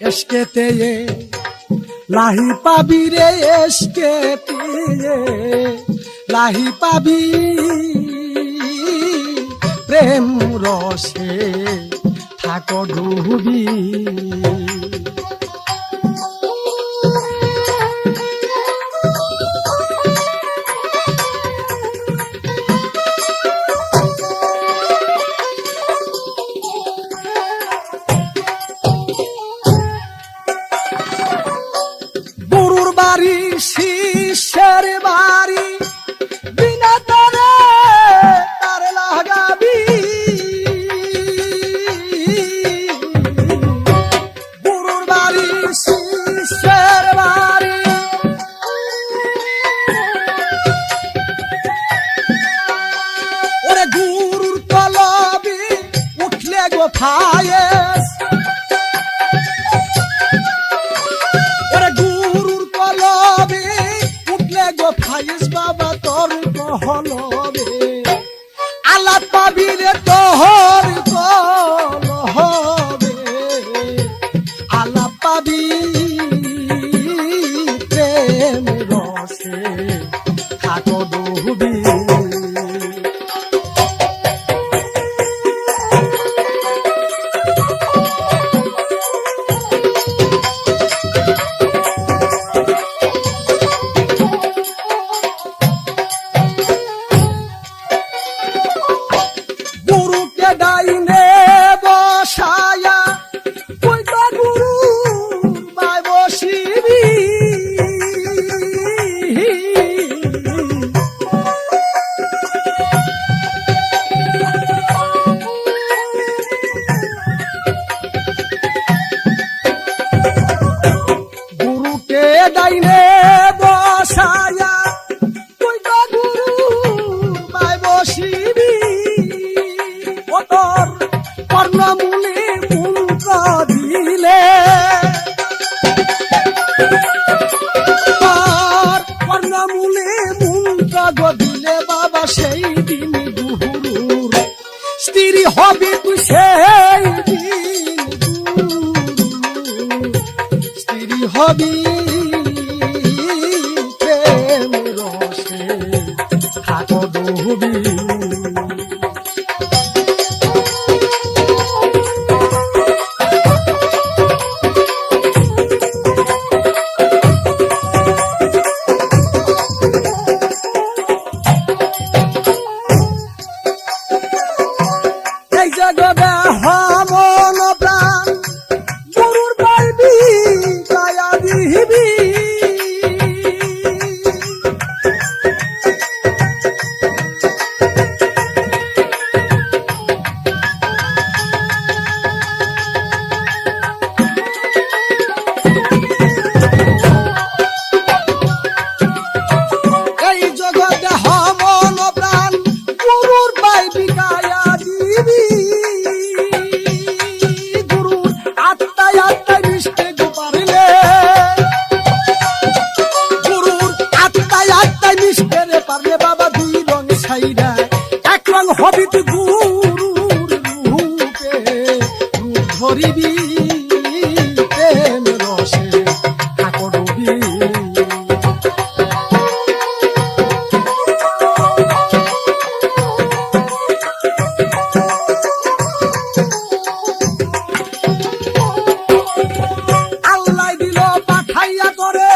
এসকেতে লাহি পাবি রে, এসকেতে লাহি পাবি প্রেম রসে থাকো ডুবি। গরুর বাড়ি শিষ্যের বাড়ি, বিনা তারে তার লাগাবি। গরুর বাড়ি শিষ্যের বাড়ি, ওরে গুরুর তলবি উঠলে গো ফায়েস, ফাইস বাবা তোর কহলবে আলাপ পাবি রে, তোর কল হবে আলাপ পাবি প্রেম রসে থাকো ডুবি। ডাইনে বসায়া তুই তো গুরু বাই বসিবি, গুরুকে ডাইনে বসায়া তুই তো গুরু বাই বসিবি। তোর কর্ণমূলে মন্ত্র দিলে, তোর কর্ণমূলে মন্ত্র দিলে বাবা সেই দিন গুরুর স্ত্রী হবে তুই, সেই দিন স্ত্রী হবি প্রেম রসে থাকো ডুবি। জগদে হমন প্রাণ গুরুর পাইবি কায়া দিবি। এই জগদে হমন প্রাণ গুরুর পাইবি কায়া দিবি। হবি তুই গুরুর রূপে, রূপ ধরিবি প্রেম রসে থাকো ডুবি। আল্লাহ দিল পাঠাইয়া করে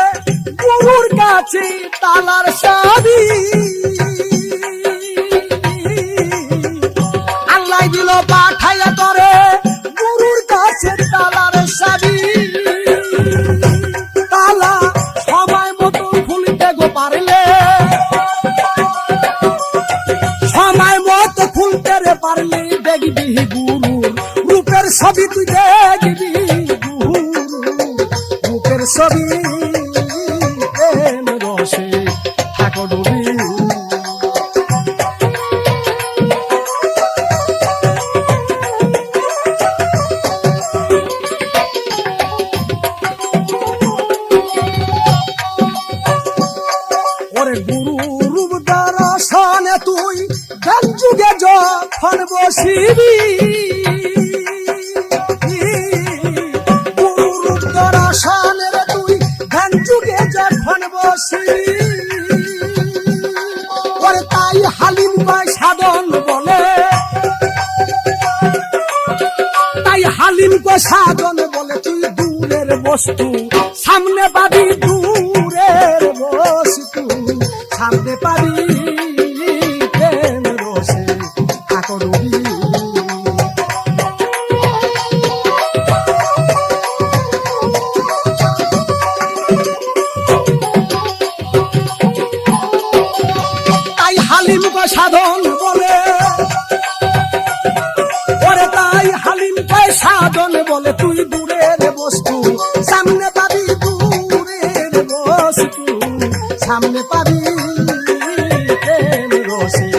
গুরুর কাছে তালার চাবি, দিল পাঠাইয়া করে গুরুর কাছে তালার চাবি। তালা সময় মতো খুলতে গো পারলে, সময় মতো খুলতে রে পারলে দেখবি গুরুর রূপের ছবি, তুই দেখবি গুরুর রূপের ছবি প্রেম রসে থাকো ডুবি। তুই জ্ঞান যুগে যখন বসিবি, গুরু ডুবি ওরে তাই হালিম কয় সাধন বলে তাই হালিম কয় সাধন বলে তুই দূরের বস্তু সামনে পাবি দূরের বস্তু সামনে পাবি প্রেম রসে থাকো ডুবি হালিম কয় সাধন বলে ওরে তাই হালিম কয় সাধন বলে তুই দূরের বস্তু সামনে পাবি দূরের বস্তু সামনে পাবি প্রেম রসে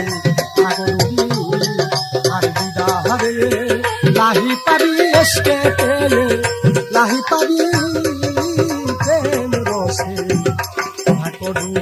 আগরবি আর দিদারে লাহি পাবি এসকে পেলে লাহি পাবি প্রেম রসে আগরবি